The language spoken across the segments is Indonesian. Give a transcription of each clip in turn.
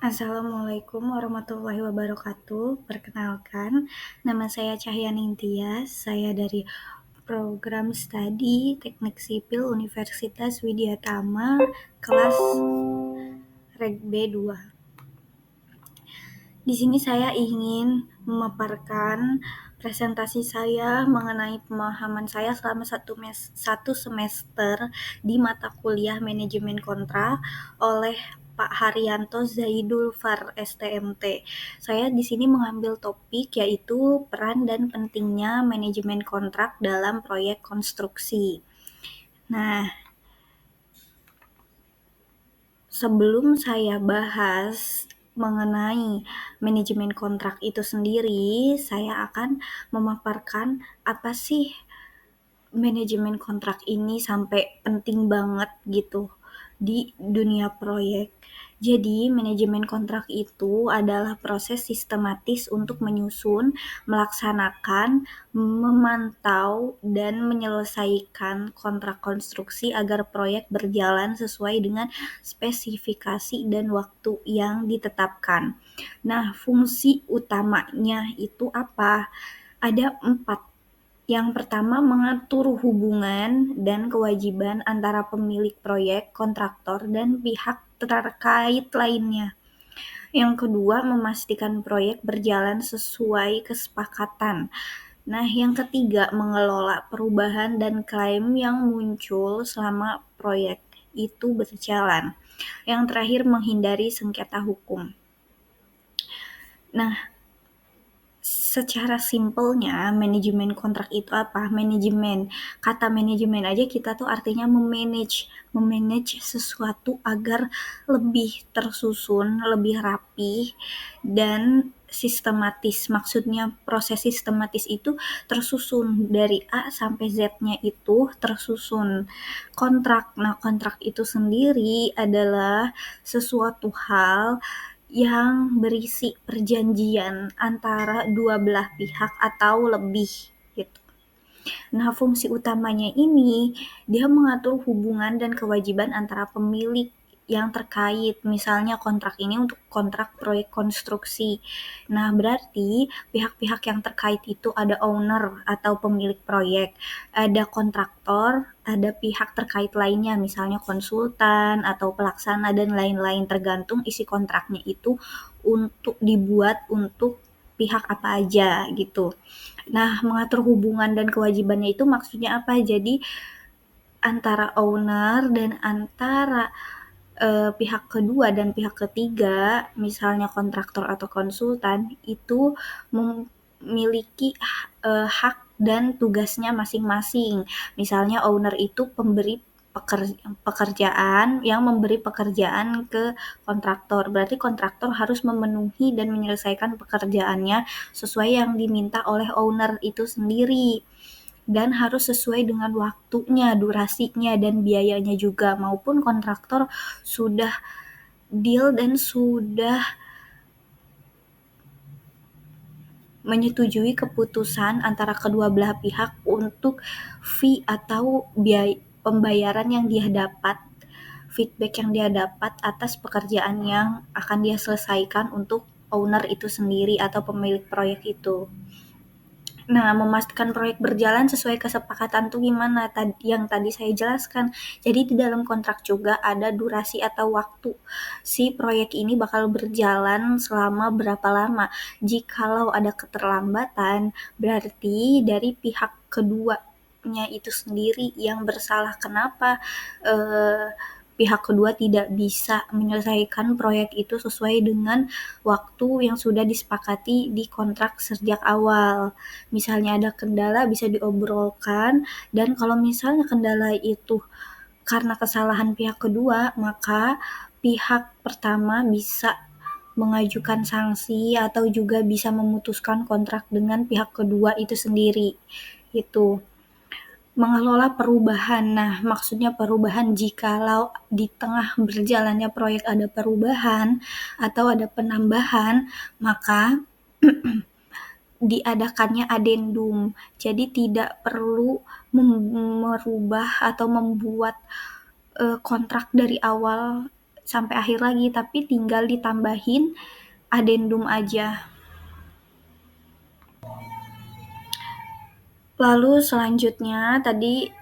Assalamualaikum warahmatullahi wabarakatuh. Perkenalkan, nama saya Cahya Ningtyas. Saya dari program studi Teknik Sipil Universitas Widya Tama, kelas Reg B2. Di sini saya ingin memaparkan presentasi saya mengenai pemahaman saya selama satu semester di mata kuliah manajemen kontrak oleh Pak Haryanto Zaidul Far STMT. Saya di sini mengambil topik yaitu peran dan pentingnya manajemen kontrak dalam proyek konstruksi. Nah, sebelum saya bahas mengenai manajemen kontrak itu sendiri, saya akan memaparkan apa sih manajemen kontrak ini sampai penting banget gitu di dunia proyek. Jadi, manajemen kontrak itu adalah proses sistematis untuk menyusun, melaksanakan, memantau, dan menyelesaikan kontrak konstruksi agar proyek berjalan sesuai dengan spesifikasi dan waktu yang ditetapkan. Nah, fungsi utamanya itu apa? Ada 4. Yang pertama, mengatur hubungan dan kewajiban antara pemilik proyek, kontraktor, dan pihak terkait lainnya. Yang kedua, memastikan proyek berjalan sesuai kesepakatan. Nah, yang ketiga, mengelola perubahan dan klaim yang muncul selama proyek itu berjalan. Yang terakhir, menghindari sengketa hukum. Nah, secara simpelnya, manajemen kontrak itu apa? Kata manajemen aja kita tuh artinya memanage sesuatu agar lebih tersusun, lebih rapih, dan sistematis. Maksudnya proses sistematis itu tersusun dari A sampai Z-nya itu tersusun. Nah, kontrak itu sendiri adalah sesuatu hal yang berisi perjanjian antara dua belah pihak atau lebih gitu. Nah, fungsi utamanya ini dia mengatur hubungan dan kewajiban antara pemilik yang terkait, misalnya kontrak ini untuk kontrak proyek konstruksi. Nah, berarti pihak-pihak yang terkait itu ada owner atau pemilik proyek, ada kontraktor, ada pihak terkait lainnya, misalnya konsultan atau pelaksana dan lain-lain, tergantung isi kontraknya itu dibuat untuk pihak apa aja gitu. Nah, mengatur hubungan dan kewajibannya itu maksudnya apa? Jadi antara owner dan antara pihak kedua dan pihak ketiga, misalnya kontraktor atau konsultan, itu memiliki hak dan tugasnya masing-masing. Misalnya owner itu pemberi pekerjaan yang memberi pekerjaan ke kontraktor. Berarti kontraktor harus memenuhi dan menyelesaikan pekerjaannya sesuai yang diminta oleh owner itu sendiri. Dan harus sesuai dengan waktunya, durasinya, dan biayanya juga, maupun kontraktor sudah deal dan sudah menyetujui keputusan antara kedua belah pihak untuk fee atau pembayaran yang dia dapat, feedback yang dia dapat atas pekerjaan yang akan dia selesaikan untuk owner itu sendiri atau pemilik proyek itu. Nah, memastikan proyek berjalan sesuai kesepakatan tuh gimana? Yang tadi saya jelaskan. Jadi di dalam kontrak juga ada durasi atau waktu. Si proyek ini bakal berjalan selama berapa lama. Jikalau ada keterlambatan, berarti dari pihak keduanya itu sendiri yang bersalah. Kenapa pihak kedua tidak bisa menyelesaikan proyek itu sesuai dengan waktu yang sudah disepakati di kontrak sejak awal. Misalnya ada kendala bisa diobrolkan, dan kalau misalnya kendala itu karena kesalahan pihak kedua, maka pihak pertama bisa mengajukan sanksi atau juga bisa memutuskan kontrak dengan pihak kedua itu sendiri. Itu. Mengelola perubahan. Nah, maksudnya perubahan jikalau di tengah berjalannya proyek ada perubahan atau ada penambahan, maka diadakannya adendum. Jadi tidak perlu merubah atau membuat kontrak dari awal sampai akhir lagi, tapi tinggal ditambahin adendum aja. Lalu selanjutnya tadi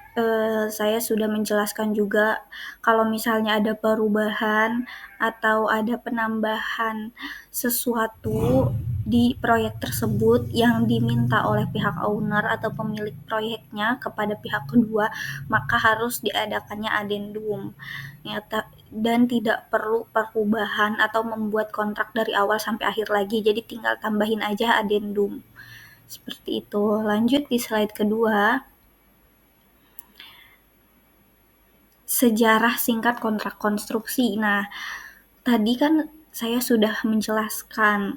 saya sudah menjelaskan juga kalau misalnya ada perubahan atau ada penambahan sesuatu di proyek tersebut yang diminta oleh pihak owner atau pemilik proyeknya kepada pihak kedua, maka harus diadakannya adendum. Dan tidak perlu perubahan atau membuat kontrak dari awal sampai akhir lagi, jadi tinggal tambahin aja adendum. Seperti itu. Lanjut di slide kedua. Sejarah singkat kontrak konstruksi. Nah, tadi kan saya sudah menjelaskan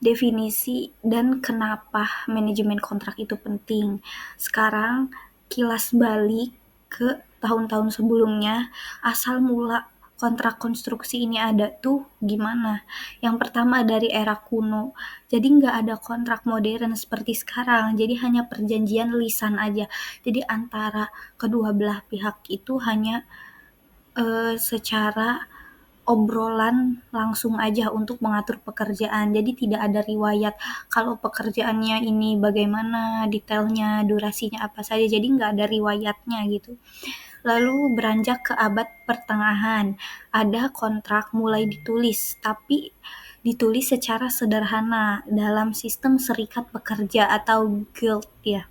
definisi dan kenapa manajemen kontrak itu penting. Sekarang kilas balik ke tahun-tahun sebelumnya, asal mula kontrak konstruksi ini ada tuh gimana? Yang pertama dari era kuno, jadi nggak ada kontrak modern seperti sekarang, jadi hanya perjanjian lisan aja. Jadi antara kedua belah pihak itu hanya secara obrolan langsung aja untuk mengatur pekerjaan. Jadi tidak ada riwayat kalau pekerjaannya ini bagaimana, detailnya, durasinya apa saja. Jadi nggak ada riwayatnya gitu. Lalu beranjak ke abad pertengahan, ada kontrak mulai ditulis, tapi ditulis secara sederhana dalam sistem serikat pekerja atau guild ya.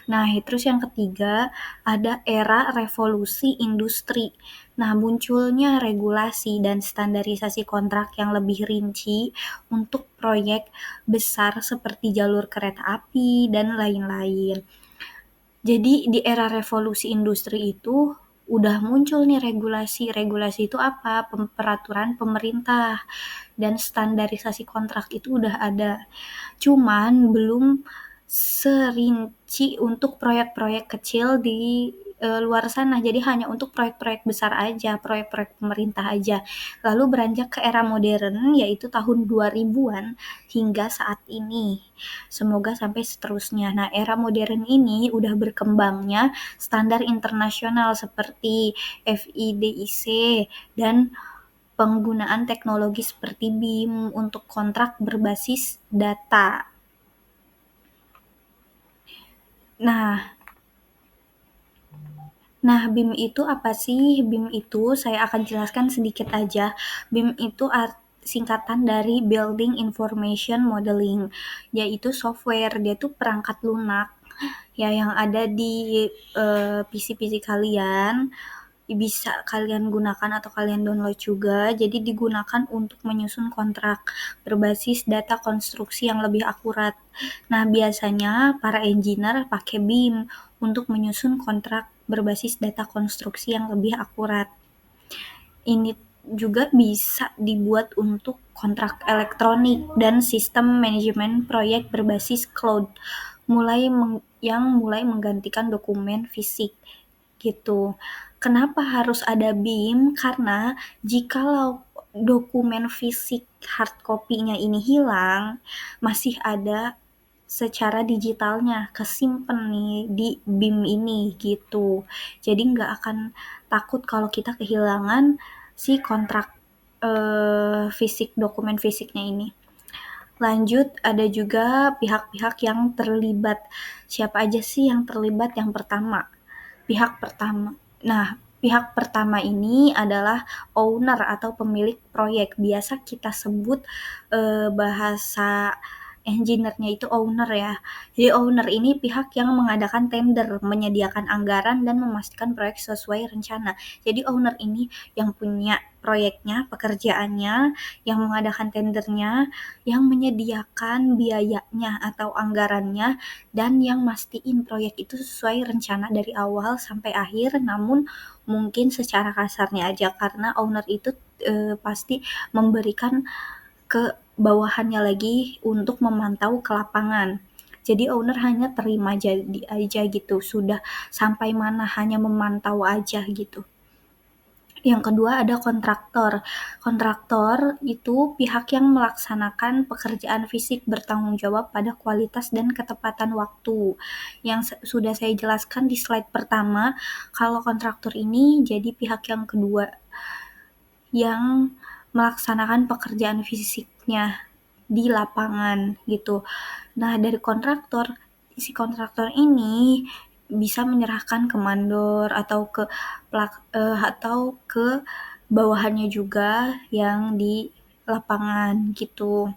Nah, terus yang ketiga ada era revolusi industri. Nah, munculnya regulasi dan standarisasi kontrak yang lebih rinci untuk proyek besar seperti jalur kereta api dan lain-lain. Jadi di era revolusi industri itu udah muncul nih regulasi. Regulasi itu apa? Peraturan pemerintah dan standarisasi kontrak itu udah ada. Cuman belum serinci untuk proyek-proyek kecil di luar sana. Jadi hanya untuk proyek-proyek besar aja, proyek-proyek pemerintah aja. Lalu beranjak ke era modern yaitu tahun 2000-an hingga saat ini. Semoga sampai seterusnya. Nah, era modern ini udah berkembangnya standar internasional seperti FIDIC dan penggunaan teknologi seperti BIM untuk kontrak berbasis data. Nah, BIM itu apa sih? BIM itu saya akan jelaskan sedikit aja. BIM itu singkatan dari Building Information Modeling, yaitu software. Dia tuh perangkat lunak ya yang ada di PC-PC kalian. Bisa kalian gunakan atau kalian download juga. Jadi digunakan untuk menyusun kontrak berbasis data konstruksi yang lebih akurat. Nah, biasanya para engineer pakai BIM untuk menyusun kontrak berbasis data konstruksi yang lebih akurat. Ini juga bisa dibuat untuk kontrak elektronik dan sistem manajemen proyek berbasis cloud, yang mulai menggantikan dokumen fisik gitu. Kenapa harus ada BIM? Karena jikalau dokumen fisik hard copy-nya ini hilang, masih ada secara digitalnya kesimpan nih di BIM ini gitu. Jadi nggak akan takut kalau kita kehilangan si kontrak fisik, dokumen fisiknya ini. Lanjut, ada juga pihak-pihak yang terlibat. Siapa aja sih yang terlibat? Yang pertama, pihak pertama. Nah, pihak pertama ini adalah owner atau pemilik proyek. Biasa kita sebut bahasa engineer-nya itu owner ya. Jadi owner ini pihak yang mengadakan tender, menyediakan anggaran dan memastikan proyek sesuai rencana. Jadi owner ini yang punya proyeknya, pekerjaannya, yang mengadakan tendernya, yang menyediakan biayanya atau anggarannya, dan yang mastiin proyek itu sesuai rencana dari awal sampai akhir. Namun mungkin secara kasarnya aja karena owner itu pasti memberikan ke bawahannya lagi untuk memantau ke lapangan. Jadi owner hanya terima jadi aja gitu, sudah sampai mana hanya memantau aja gitu. Yang kedua ada kontraktor. Kontraktor itu pihak yang melaksanakan pekerjaan fisik bertanggung jawab pada kualitas dan ketepatan waktu. Yang sudah saya jelaskan di slide pertama, kalau kontraktor ini jadi pihak yang kedua yang melaksanakan pekerjaan fisiknya di lapangan gitu. Nah, dari kontraktor, si kontraktor ini bisa menyerahkan ke mandor atau ke bawahannya juga yang di lapangan gitu.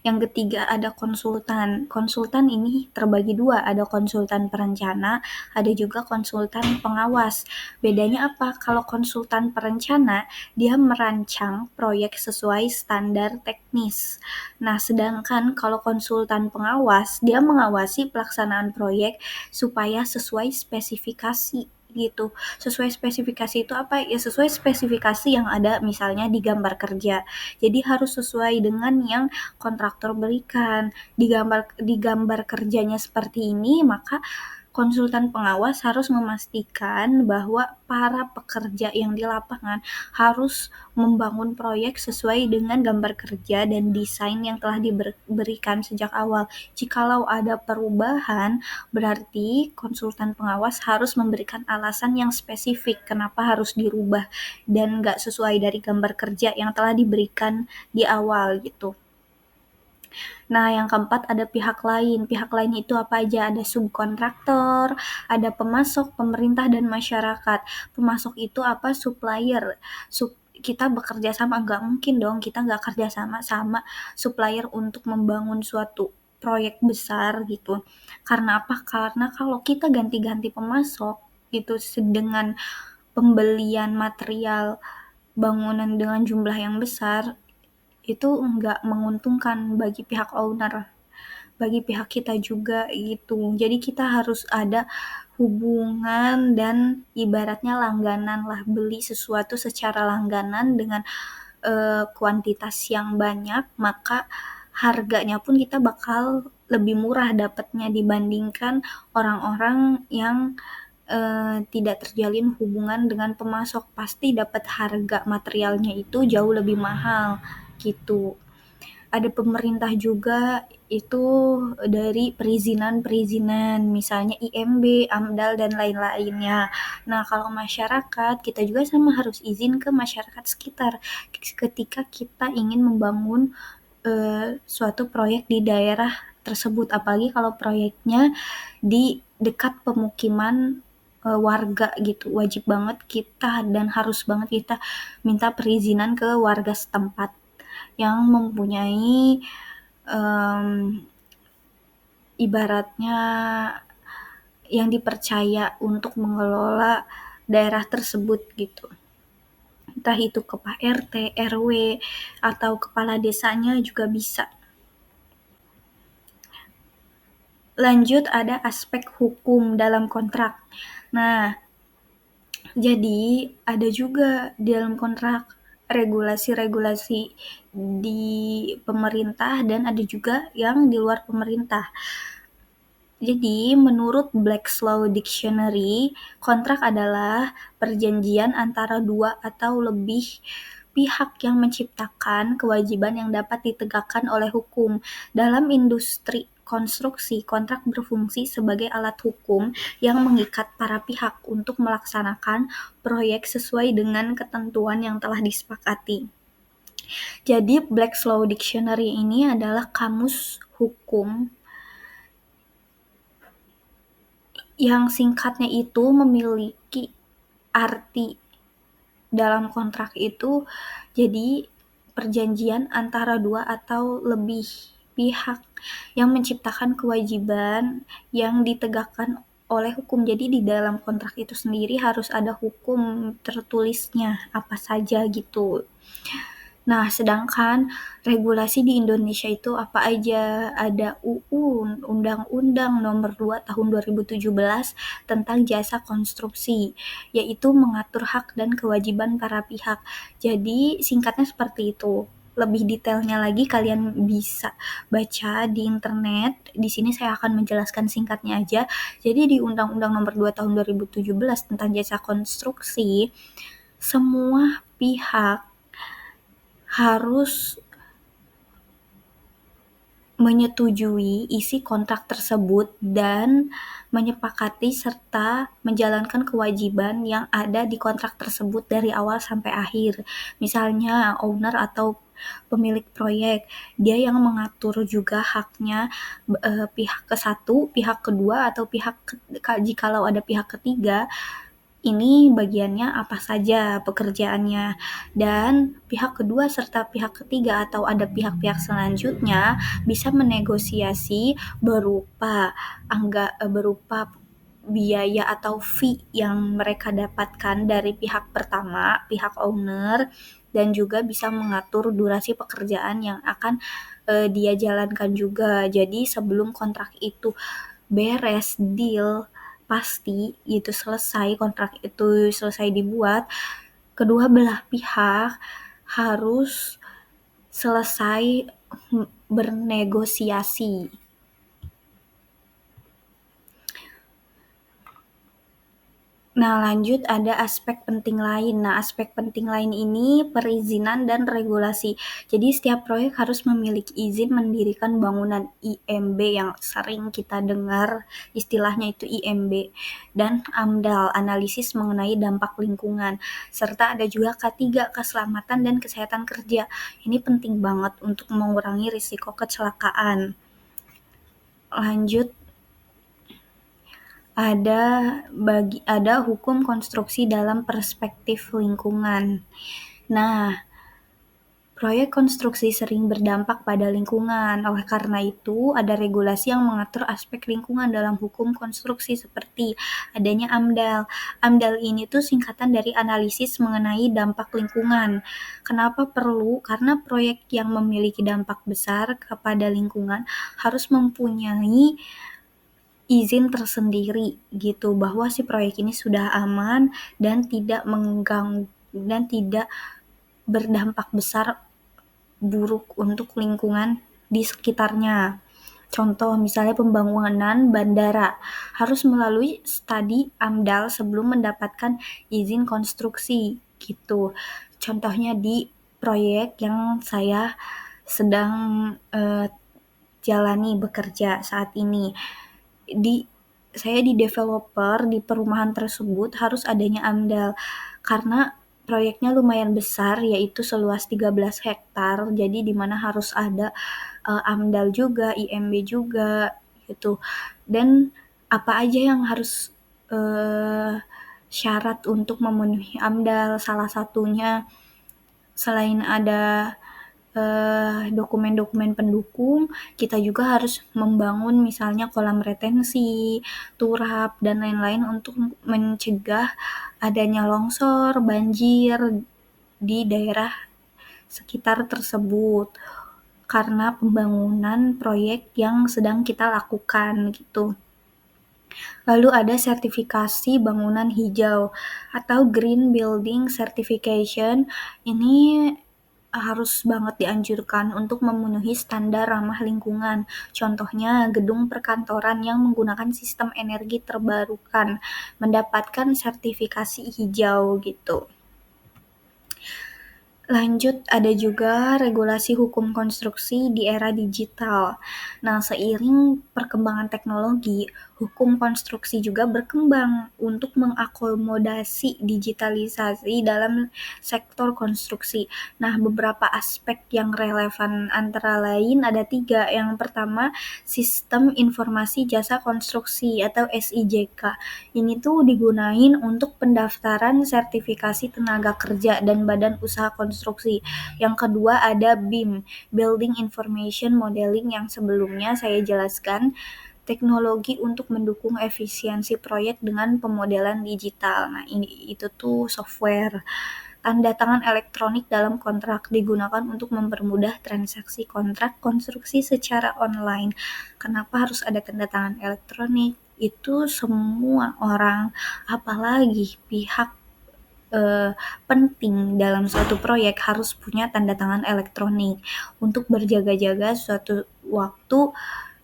Yang ketiga ada konsultan. Konsultan ini terbagi dua, ada konsultan perencana, ada juga konsultan pengawas. Bedanya apa? Kalau konsultan perencana, dia merancang proyek sesuai standar teknis. Nah, sedangkan kalau konsultan pengawas, dia mengawasi pelaksanaan proyek supaya sesuai spesifikasi gitu. Sesuai spesifikasi itu apa? Ya sesuai spesifikasi yang ada misalnya di gambar kerja. Jadi harus sesuai dengan yang kontraktor berikan. Di gambar kerjanya seperti ini, maka konsultan pengawas harus memastikan bahwa para pekerja yang di lapangan harus membangun proyek sesuai dengan gambar kerja dan desain yang telah diberikan sejak awal. Jikalau ada perubahan, berarti konsultan pengawas harus memberikan alasan yang spesifik kenapa harus dirubah dan nggak sesuai dari gambar kerja yang telah diberikan di awal gitu. Nah, yang keempat ada pihak lain. Pihak lain itu apa aja? Ada subkontraktor, ada pemasok, pemerintah, dan masyarakat. Pemasok itu apa? Supplier. Kita bekerja sama, nggak mungkin dong kita nggak kerja sama supplier untuk membangun suatu proyek besar gitu. Karena apa? Karena kalau kita ganti-ganti pemasok gitu dengan pembelian material bangunan dengan jumlah yang besar, itu nggak menguntungkan bagi pihak owner, bagi pihak kita juga gitu. Jadi kita harus ada hubungan dan ibaratnya langganan lah, beli sesuatu secara langganan dengan kuantitas yang banyak, maka harganya pun kita bakal lebih murah dapatnya dibandingkan orang-orang yang tidak terjalin hubungan dengan pemasok. Pasti dapat harga materialnya itu jauh lebih mahal gitu. Ada pemerintah juga itu dari perizinan-perizinan, misalnya IMB, AMDAL, dan lain-lainnya. Nah, kalau masyarakat, kita juga sama harus izin ke masyarakat sekitar ketika kita ingin membangun suatu proyek di daerah tersebut, apalagi kalau proyeknya di dekat pemukiman warga gitu. Wajib banget kita dan harus banget kita minta perizinan ke warga setempat yang mempunyai ibaratnya yang dipercaya untuk mengelola daerah tersebut gitu. Entah itu kepala RT, RW, atau kepala desanya juga bisa. Lanjut ada aspek hukum dalam kontrak. Nah, jadi ada juga di dalam kontrak regulasi-regulasi di pemerintah dan ada juga yang di luar pemerintah. Jadi, menurut Black's Law Dictionary, kontrak adalah perjanjian antara dua atau lebih pihak yang menciptakan kewajiban yang dapat ditegakkan oleh hukum. Dalam industri konstruksi, kontrak berfungsi sebagai alat hukum yang mengikat para pihak untuk melaksanakan proyek sesuai dengan ketentuan yang telah disepakati. Jadi, Black's Law Dictionary ini adalah kamus hukum yang singkatnya itu memiliki arti dalam kontrak itu jadi perjanjian antara dua atau lebih pihak yang menciptakan kewajiban yang ditegakkan oleh hukum. Jadi di dalam kontrak itu sendiri harus ada hukum tertulisnya apa saja gitu. Nah, sedangkan regulasi di Indonesia itu apa aja? Ada Undang-Undang Nomor 2 Tahun 2017 tentang jasa konstruksi, yaitu mengatur hak dan kewajiban para pihak. Jadi, singkatnya seperti itu. Lebih detailnya lagi kalian bisa baca di internet. Di sini saya akan menjelaskan singkatnya aja. Jadi di Undang-Undang Nomor 2 Tahun 2017 tentang jasa konstruksi, semua pihak harus menyetujui isi kontrak tersebut dan menyepakati serta menjalankan kewajiban yang ada di kontrak tersebut dari awal sampai akhir. Misalnya owner atau pemilik proyek, dia yang mengatur juga haknya pihak ke satu, pihak kedua atau jikalau ada pihak ketiga, ini bagiannya apa saja pekerjaannya, dan pihak kedua serta pihak ketiga atau ada pihak-pihak selanjutnya bisa menegosiasi berupa biaya atau fee yang mereka dapatkan dari pihak pertama, pihak owner, dan juga bisa mengatur durasi pekerjaan yang akan dia jalankan juga. Jadi sebelum kontrak itu beres, deal, pasti gitu selesai, kontrak itu selesai dibuat, kedua belah pihak harus selesai bernegosiasi. Nah, lanjut ada aspek penting lain. Nah, aspek penting lain ini perizinan dan regulasi. Jadi, setiap proyek harus memiliki izin mendirikan bangunan IMB yang sering kita dengar istilahnya itu IMB, dan AMDAL, analisis mengenai dampak lingkungan, serta ada juga K3, keselamatan dan kesehatan kerja. Ini penting banget untuk mengurangi risiko kecelakaan. Lanjut, ada hukum konstruksi dalam perspektif lingkungan. Nah, proyek konstruksi sering berdampak pada lingkungan. Oleh karena itu, ada regulasi yang mengatur aspek lingkungan dalam hukum konstruksi seperti adanya AMDAL. AMDAL ini tuh singkatan dari analisis mengenai dampak lingkungan. Kenapa perlu? Karena proyek yang memiliki dampak besar kepada lingkungan harus mempunyai izin tersendiri gitu, bahwa si proyek ini sudah aman dan tidak mengganggu dan tidak berdampak besar buruk untuk lingkungan di sekitarnya. Contoh misalnya pembangunan bandara harus melalui studi AMDAL sebelum mendapatkan izin konstruksi gitu. Contohnya di proyek yang saya sedang jalani bekerja saat ini. Saya di developer di perumahan tersebut harus adanya AMDAL karena proyeknya lumayan besar, yaitu seluas 13 hektar, jadi di mana harus ada AMDAL juga, IMB juga gitu. Dan apa aja yang harus syarat untuk memenuhi AMDAL, salah satunya selain ada dokumen-dokumen pendukung, kita juga harus membangun misalnya kolam retensi, turap, dan lain-lain untuk mencegah adanya longsor, banjir di daerah sekitar tersebut karena pembangunan proyek yang sedang kita lakukan gitu. Lalu ada sertifikasi bangunan hijau atau Green Building Certification. Ini harus banget dianjurkan untuk memenuhi standar ramah lingkungan. Contohnya gedung perkantoran yang menggunakan sistem energi terbarukan mendapatkan sertifikasi hijau gitu. Lanjut, ada juga regulasi hukum konstruksi di era digital. Nah, seiring perkembangan teknologi, hukum konstruksi juga berkembang untuk mengakomodasi digitalisasi dalam sektor konstruksi. Nah, beberapa aspek yang relevan antara lain ada 3. Yang pertama, Sistem Informasi Jasa Konstruksi atau SIJK. Ini tuh digunain untuk pendaftaran sertifikasi tenaga kerja dan badan usaha konstruksi. Yang kedua ada BIM, Building Information Modeling, yang sebelumnya saya jelaskan, teknologi untuk mendukung efisiensi proyek dengan pemodelan digital. Nah, itu tuh software. Tanda tangan elektronik dalam kontrak digunakan untuk mempermudah transaksi kontrak konstruksi secara online. Kenapa harus ada tanda tangan elektronik? Itu semua orang, apalagi pihak penting dalam suatu proyek harus punya tanda tangan elektronik untuk berjaga-jaga suatu waktu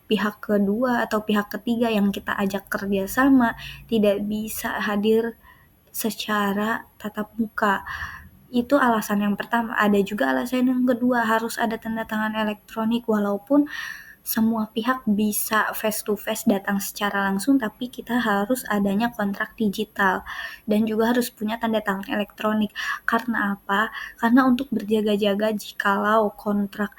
pihak kedua atau pihak ketiga yang kita ajak kerja sama tidak bisa hadir secara tatap muka. Itu alasan yang pertama. Ada juga alasan yang kedua, harus ada tanda tangan elektronik walaupun semua pihak bisa face to face datang secara langsung, tapi kita harus adanya kontrak digital dan juga harus punya tanda tangan elektronik. Karena apa? Karena untuk berjaga-jaga jikalau kontrak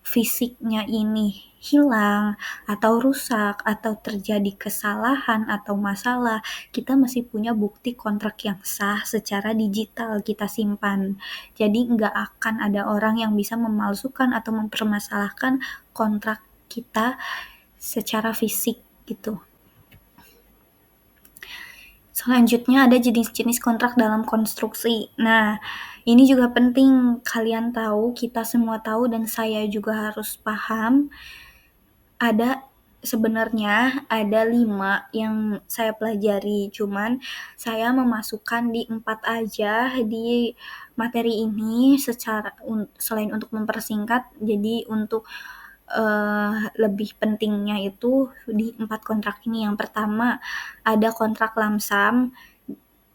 fisiknya ini hilang atau rusak atau terjadi kesalahan atau masalah, kita masih punya bukti kontrak yang sah secara digital kita simpan. Jadi nggak akan ada orang yang bisa memalsukan atau mempermasalahkan kontrak kita secara fisik gitu. Selanjutnya ada jenis-jenis kontrak dalam konstruksi. Nah, ini juga penting kalian tahu, kita semua tahu dan saya juga harus paham. Sebenarnya ada 5 yang saya pelajari, cuman saya memasukkan di 4 aja di materi ini selain untuk mempersingkat, jadi untuk lebih pentingnya itu di 4 kontrak ini. Yang pertama ada kontrak lump sum.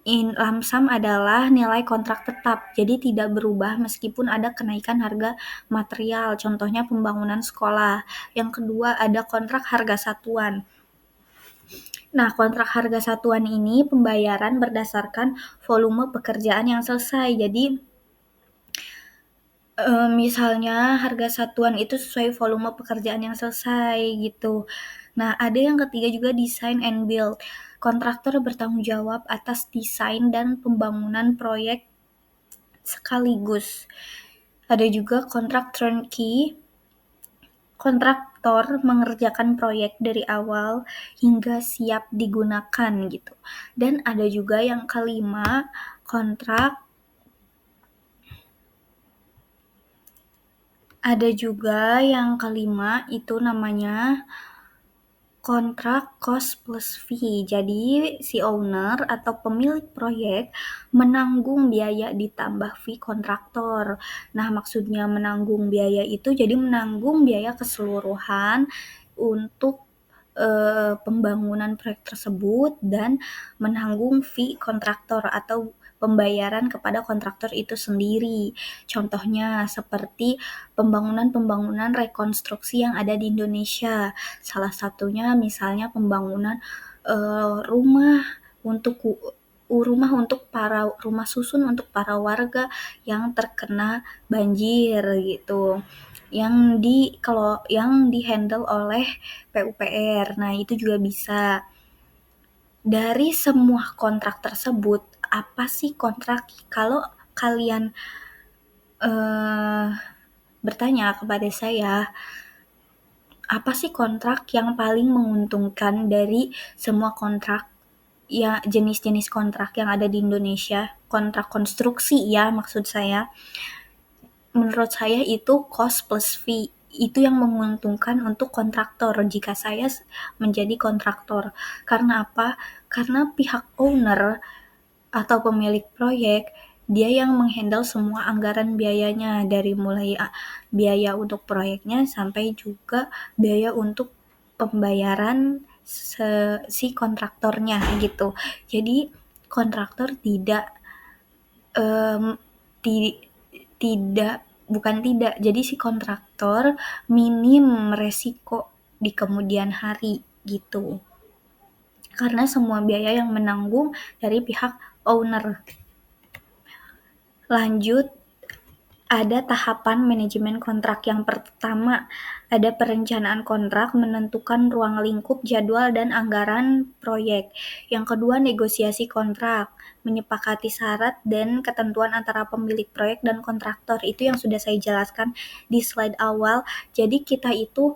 Lump sum adalah nilai kontrak tetap, jadi tidak berubah meskipun ada kenaikan harga material, contohnya pembangunan sekolah. Yang kedua ada kontrak harga satuan. Nah, kontrak harga satuan ini pembayaran berdasarkan volume pekerjaan yang selesai. Jadi misalnya harga satuan itu sesuai volume pekerjaan yang selesai gitu. Nah, ada yang ketiga juga design and build. Kontraktor bertanggung jawab atas desain dan pembangunan proyek sekaligus. Ada juga kontrak turnkey. Kontraktor mengerjakan proyek dari awal hingga siap digunakan gitu. Dan ada juga yang kelima, itu namanya kontrak cost plus fee. Jadi si owner atau pemilik proyek menanggung biaya ditambah fee kontraktor. Nah, maksudnya menanggung biaya itu jadi menanggung biaya keseluruhan untuk pembangunan proyek tersebut dan menanggung fee kontraktor atau pembayaran kepada kontraktor itu sendiri. Contohnya seperti pembangunan rekonstruksi yang ada di Indonesia. Salah satunya misalnya pembangunan rumah susun untuk para warga yang terkena banjir gitu. Yang di-handle oleh PUPR. Nah, itu juga bisa. Dari semua kontrak tersebut, apa sih kontrak? Kalau kalian bertanya kepada saya, apa sih kontrak yang paling menguntungkan dari semua kontrak, ya jenis-jenis kontrak yang ada di Indonesia, kontrak konstruksi ya maksud saya. Menurut saya itu cost plus fee. Itu yang menguntungkan untuk kontraktor jika saya menjadi kontraktor. Karena apa? Karena pihak owner atau pemilik proyek, dia yang menghandle semua anggaran biayanya, dari mulai biaya untuk proyeknya sampai juga biaya untuk pembayaran si kontraktornya gitu. Jadi kontraktor jadi si kontraktor minim resiko di kemudian hari gitu. Karena semua biaya yang menanggung dari pihak owner. Lanjut, ada tahapan manajemen kontrak. Yang pertama, ada perencanaan kontrak, menentukan ruang lingkup, jadwal, dan anggaran proyek. Yang kedua, negosiasi kontrak, menyepakati syarat dan ketentuan antara pemilik proyek dan kontraktor. Itu yang sudah saya jelaskan di slide awal. Jadi kita itu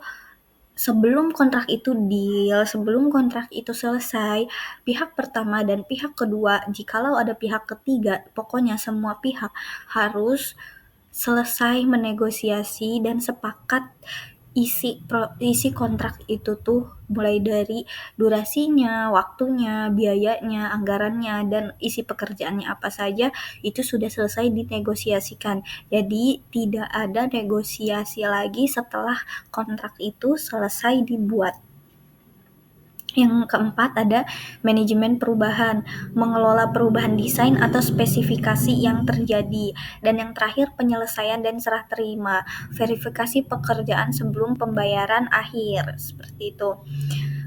sebelum kontrak itu deal, sebelum kontrak itu selesai, pihak pertama dan pihak kedua, jikalau ada pihak ketiga, pokoknya semua pihak harus selesai menegosiasi dan sepakat isi kontrak itu tuh, mulai dari durasinya, waktunya, biayanya, anggarannya, dan isi pekerjaannya apa saja, itu sudah selesai dinegosiasikan. Jadi tidak ada negosiasi lagi setelah kontrak itu selesai dibuat. Yang keempat ada manajemen perubahan, mengelola perubahan desain atau spesifikasi yang terjadi. Dan yang terakhir penyelesaian dan serah terima, verifikasi pekerjaan sebelum pembayaran akhir, seperti itu.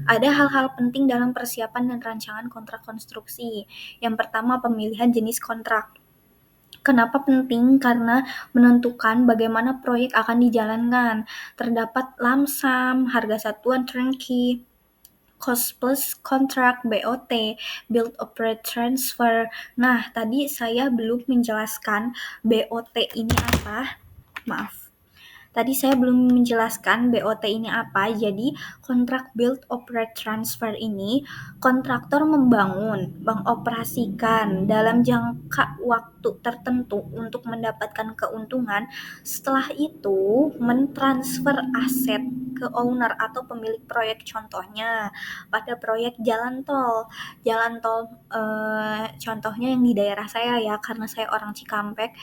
Ada hal-hal penting dalam persiapan dan rancangan kontrak konstruksi. Yang pertama pemilihan jenis kontrak. Kenapa penting? Karena menentukan bagaimana proyek akan dijalankan. Terdapat lump sum, harga satuan turnkey, cost plus contract, BOT, build operate transfer. Nah, tadi saya belum menjelaskan BOT ini apa. Maaf. Tadi saya belum menjelaskan BOT ini apa. Jadi, kontrak build operate transfer ini kontraktor membangun, mengoperasikan dalam jangka waktu tertentu untuk mendapatkan keuntungan. Setelah itu, mentransfer aset ke owner atau pemilik proyek. Contohnya pada proyek jalan tol. Contohnya yang di daerah saya ya, karena saya orang Cikampek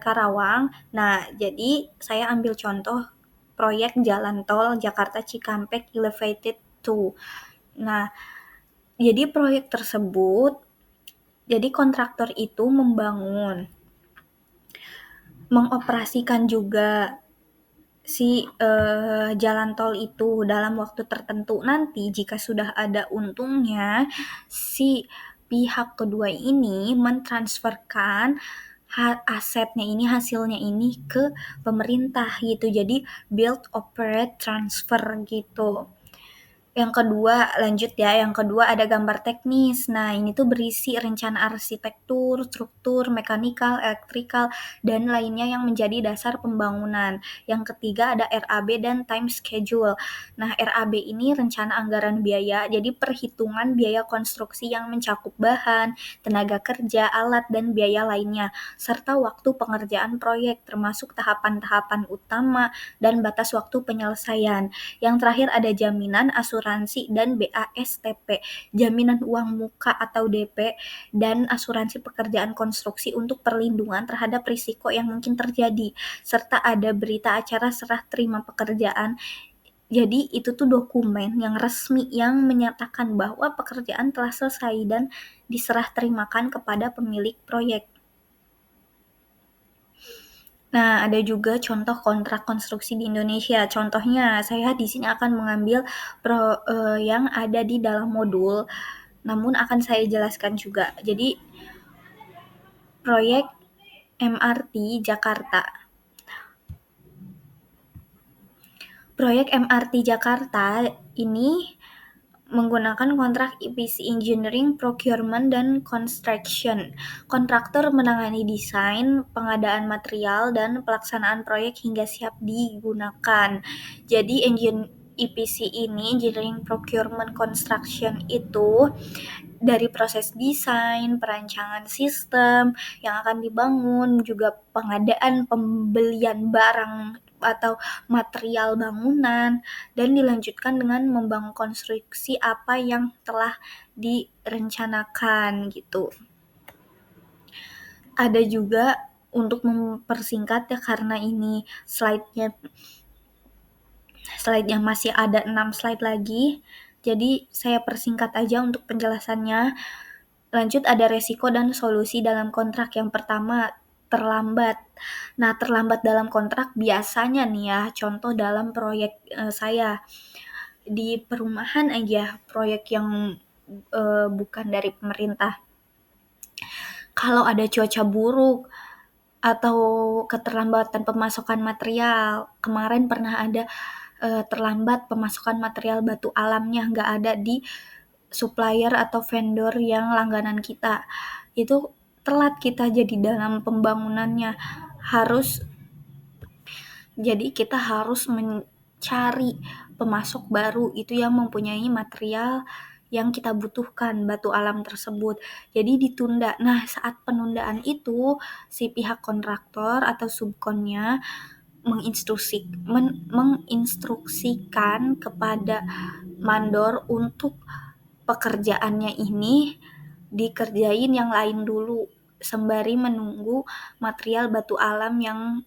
Karawang. Nah, jadi saya ambil contoh proyek jalan tol Jakarta Cikampek Elevated 2. Nah, jadi proyek tersebut, jadi kontraktor itu membangun, mengoperasikan juga si jalan tol itu dalam waktu tertentu. Nanti jika sudah ada untungnya, si pihak kedua ini mentransferkan asetnya ini, hasilnya ini ke pemerintah gitu. Jadi build, operate, transfer gitu. Yang kedua, lanjut ya. Yang kedua ada gambar teknis. Nah, ini tuh berisi rencana arsitektur, struktur, mekanikal, elektrikal, dan lainnya yang menjadi dasar pembangunan. Yang ketiga ada RAB dan time schedule. Nah, RAB ini rencana anggaran biaya, jadi perhitungan biaya konstruksi yang mencakup bahan, tenaga kerja, alat, dan biaya lainnya, serta waktu pengerjaan proyek, termasuk tahapan-tahapan utama dan batas waktu penyelesaian. Yang terakhir ada jaminan, asuransi, dan BASTP, jaminan uang muka atau DP, dan asuransi pekerjaan konstruksi untuk perlindungan terhadap risiko yang mungkin terjadi, serta ada berita acara serah terima pekerjaan. Jadi itu tuh dokumen yang resmi yang menyatakan bahwa pekerjaan telah selesai dan diserah terimakan kepada pemilik proyek. Nah, ada juga contoh kontrak konstruksi di Indonesia. Contohnya, saya di sini akan mengambil yang ada di dalam modul, namun akan saya jelaskan juga. Jadi, proyek MRT Jakarta. Proyek MRT Jakarta ini menggunakan kontrak EPC Engineering, Procurement, dan Construction. Kontraktor menangani desain, pengadaan material, dan pelaksanaan proyek hingga siap digunakan. Jadi EPC ini, Engineering, Procurement, Construction itu dari proses desain, perancangan sistem yang akan dibangun, juga pengadaan, pembelian barang atau material bangunan, dan dilanjutkan dengan membangun konstruksi apa yang telah direncanakan gitu. Ada juga untuk mempersingkat ya, karena ini slide-nya masih ada 6 slide lagi, jadi saya persingkat aja untuk penjelasannya. Lanjut ada resiko dan solusi dalam kontrak. Yang pertama, terlambat. Nah, terlambat dalam kontrak biasanya nih ya, contoh dalam proyek saya di perumahan aja, proyek yang bukan dari pemerintah. Kalau ada cuaca buruk atau keterlambatan pemasukan material, kemarin pernah ada terlambat pemasukan material batu alamnya, nggak ada di supplier atau vendor yang langganan kita. Itu telat kita jadi dalam pembangunannya. Jadi kita harus mencari pemasok baru itu yang mempunyai material yang kita butuhkan, batu alam tersebut. Jadi ditunda. Nah, saat penundaan itu si pihak kontraktor atau subkonnya menginstruksikan kepada mandor untuk pekerjaannya ini dikerjain yang lain dulu sembari menunggu material batu alam yang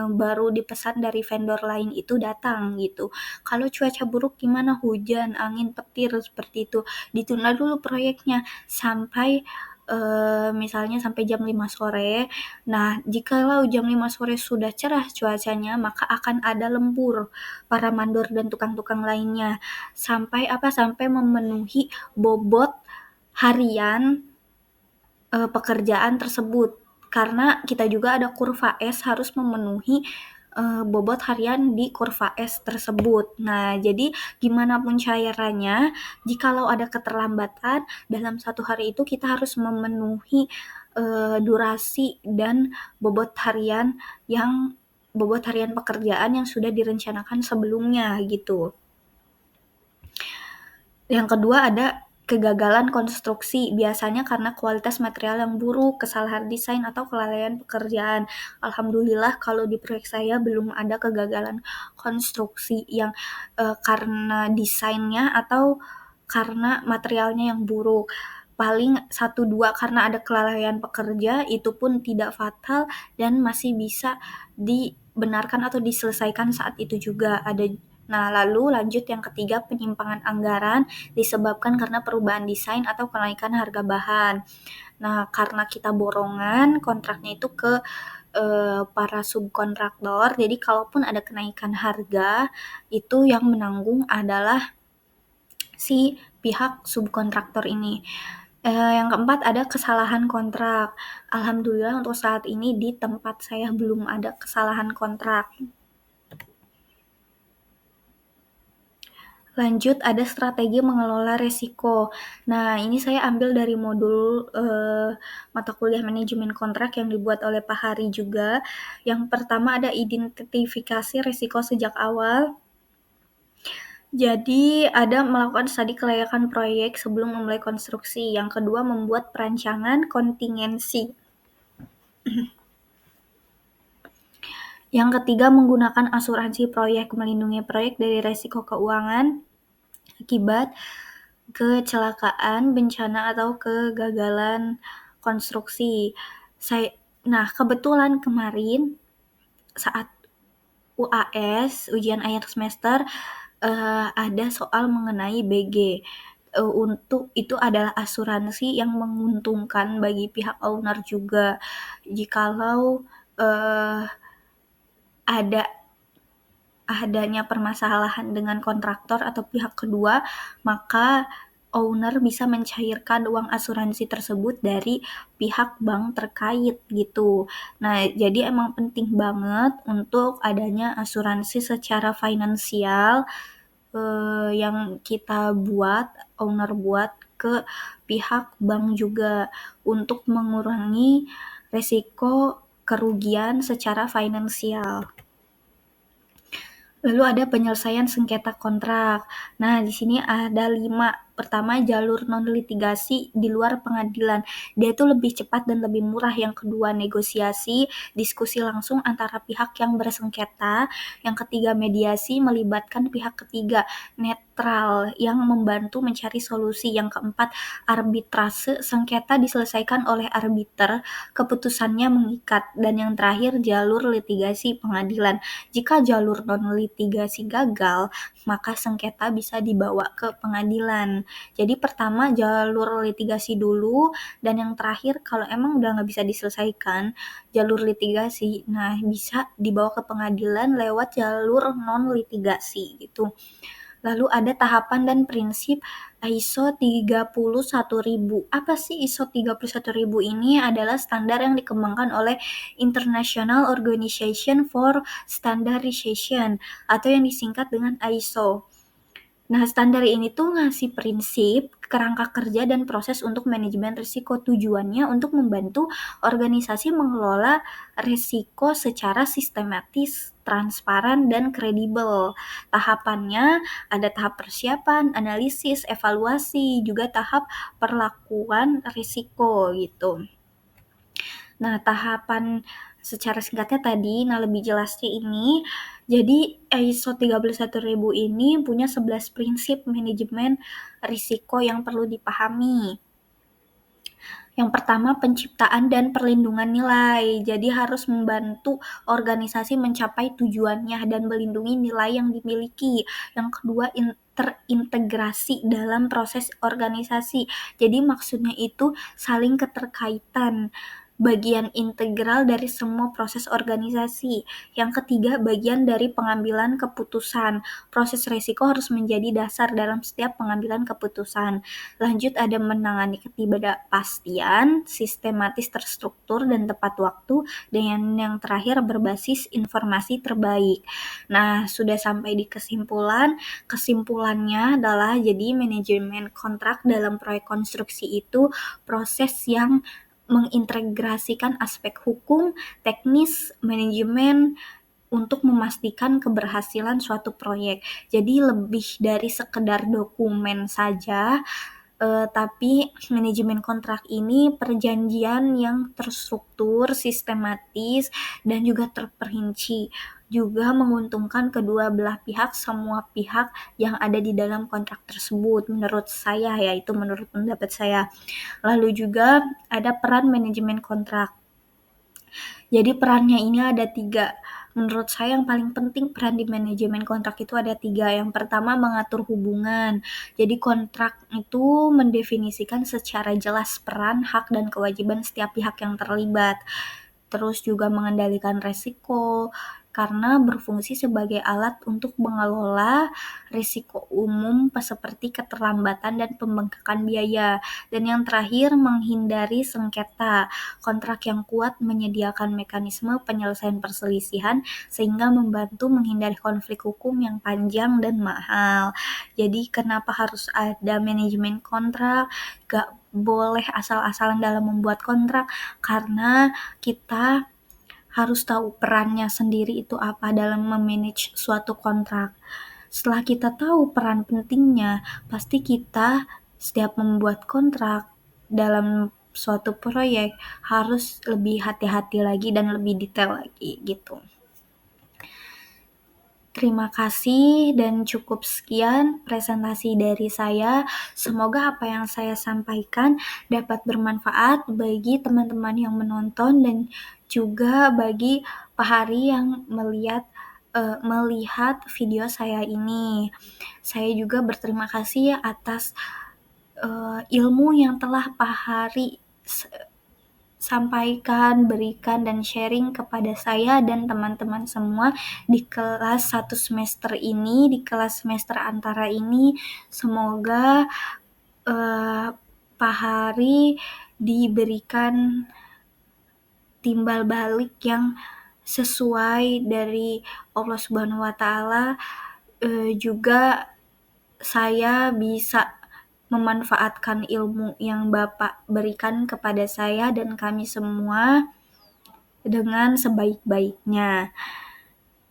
baru dipesan dari vendor lain itu datang gitu. Kalau cuaca buruk gimana? Hujan, angin, petir, seperti itu. Ditunda dulu proyeknya sampai misalnya sampai jam 5 sore. Nah, jikalau jam 5 sore sudah cerah cuacanya, maka akan ada lembur para mandor dan tukang-tukang lainnya. Sampai memenuhi bobot harian pekerjaan tersebut. Karena kita juga ada kurva S harus memenuhi bobot harian di kurva S tersebut. Nah, jadi gimana pun caranya, jikalau ada keterlambatan dalam satu hari itu kita harus memenuhi durasi dan bobot harian pekerjaan yang sudah direncanakan sebelumnya gitu. Yang kedua ada kegagalan konstruksi, biasanya karena kualitas material yang buruk, kesalahan desain, atau kelalaian pekerjaan. Alhamdulillah kalau di proyek saya belum ada kegagalan konstruksi yang karena desainnya atau karena materialnya yang buruk. Paling 1-2 karena ada kelalaian pekerja, itu pun tidak fatal dan masih bisa dibenarkan atau diselesaikan saat itu juga. Nah, lalu lanjut yang ketiga, penyimpangan anggaran disebabkan karena perubahan desain atau kenaikan harga bahan. Nah, karena kita borongan kontraknya itu ke para subkontraktor, jadi kalaupun ada kenaikan harga, itu yang menanggung adalah si pihak subkontraktor ini. Yang keempat ada kesalahan kontrak. Alhamdulillah untuk saat ini di tempat saya belum ada kesalahan kontrak. Lanjut ada strategi mengelola resiko. Nah, ini saya ambil dari modul mata kuliah manajemen kontrak yang dibuat oleh Pak Hari juga. Yang pertama ada identifikasi resiko sejak awal. Jadi ada melakukan studi kelayakan proyek sebelum memulai konstruksi. Yang kedua membuat perancangan kontingensi. Yang ketiga menggunakan asuransi proyek, melindungi proyek dari resiko keuangan akibat kecelakaan, bencana, atau kegagalan konstruksi. Nah, kebetulan kemarin saat UAS, ujian akhir semester, ada soal mengenai BG. Untuk itu adalah asuransi yang menguntungkan bagi pihak owner juga. Jikalau adanya permasalahan dengan kontraktor atau pihak kedua, maka owner bisa mencairkan uang asuransi tersebut dari pihak bank terkait gitu. Nah, jadi emang penting banget untuk adanya asuransi secara finansial yang kita buat, owner buat ke pihak bank juga untuk mengurangi resiko kerugian secara finansial. Lalu ada penyelesaian sengketa kontrak. Nah, di sini ada 5. Pertama, jalur non-litigasi di luar pengadilan. Dia itu lebih cepat dan lebih murah. Yang kedua, negosiasi, diskusi langsung antara pihak yang bersengketa. Yang ketiga, mediasi, melibatkan pihak ketiga, netral, yang membantu mencari solusi. Yang keempat, arbitrase, sengketa diselesaikan oleh arbiter, keputusannya mengikat. Dan yang terakhir, jalur litigasi pengadilan. Jika jalur non-litigasi gagal, maka sengketa bisa dibawa ke pengadilan. Jadi pertama jalur litigasi dulu, dan yang terakhir kalau emang udah nggak bisa diselesaikan jalur litigasi, nah bisa dibawa ke pengadilan lewat jalur non-litigasi gitu. Lalu ada tahapan dan prinsip ISO 31000. Apa sih ISO 31000 ini? Adalah standar yang dikembangkan oleh International Organization for Standardization atau yang disingkat dengan ISO. Nah, standar ini tuh ngasih prinsip, kerangka kerja, dan proses untuk manajemen risiko. Tujuannya untuk membantu organisasi mengelola risiko secara sistematis, transparan, dan kredibel. Tahapannya ada tahap persiapan, analisis, evaluasi, juga tahap perlakuan risiko gitu. Nah, tahapan secara singkatnya tadi, nah lebih jelasnya ini, jadi ISO 31000 ini punya 11 prinsip manajemen risiko yang perlu dipahami. Yang pertama, penciptaan dan perlindungan nilai. Jadi harus membantu organisasi mencapai tujuannya dan melindungi nilai yang dimiliki. Yang kedua, terintegrasi dalam proses organisasi. Jadi maksudnya itu saling keterkaitan, bagian integral dari semua proses organisasi. Yang ketiga, bagian dari pengambilan keputusan. Proses risiko harus menjadi dasar dalam setiap pengambilan keputusan. Lanjut, ada menangani ketidakpastian, sistematis, terstruktur, dan tepat waktu, dan yang terakhir berbasis informasi terbaik. Nah, sudah sampai di kesimpulan. Kesimpulannya adalah jadi manajemen kontrak dalam proyek konstruksi itu proses yang mengintegrasikan aspek hukum, teknis, manajemen untuk memastikan keberhasilan suatu proyek. Jadi lebih dari sekedar dokumen saja, tapi manajemen kontrak ini perjanjian yang terstruktur, sistematis, dan juga terperinci. Juga menguntungkan kedua belah pihak, semua pihak yang ada di dalam kontrak tersebut, menurut saya ya, itu menurut pendapat saya. Lalu juga ada peran manajemen kontrak. Jadi perannya ini ada 3. Menurut saya yang paling penting peran di manajemen kontrak itu ada 3. Yang pertama, mengatur hubungan. Jadi kontrak itu mendefinisikan secara jelas peran, hak, dan kewajiban setiap pihak yang terlibat. Terus juga mengendalikan resiko, karena berfungsi sebagai alat untuk mengelola risiko umum seperti keterlambatan dan pembengkakan biaya. Dan yang terakhir, menghindari sengketa. Kontrak yang kuat menyediakan mekanisme penyelesaian perselisihan sehingga membantu menghindari konflik hukum yang panjang dan mahal. Jadi kenapa harus ada manajemen kontrak? Gak boleh asal-asalan dalam membuat kontrak, karena kita harus tahu perannya sendiri itu apa dalam memanage suatu kontrak. Setelah kita tahu peran pentingnya, pasti kita setiap membuat kontrak dalam suatu proyek harus lebih hati-hati lagi dan lebih detail lagi gitu. Terima kasih dan cukup sekian presentasi dari saya. Semoga apa yang saya sampaikan dapat bermanfaat bagi teman-teman yang menonton dan juga bagi Pak Hari yang melihat video saya ini. Saya juga berterima kasih atas ilmu yang telah Pak Hari sampaikan, berikan, dan sharing kepada saya dan teman-teman semua di kelas 1 semester ini, di kelas semester antara ini. Semoga Pak Hari diberikan timbal balik yang sesuai dari Allah Subhanahu wa Ta'ala. Juga saya bisa memanfaatkan ilmu yang Bapak berikan kepada saya dan kami semua dengan sebaik-baiknya.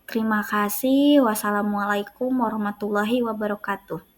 Terima kasih. Wassalamualaikum warahmatullahi wabarakatuh.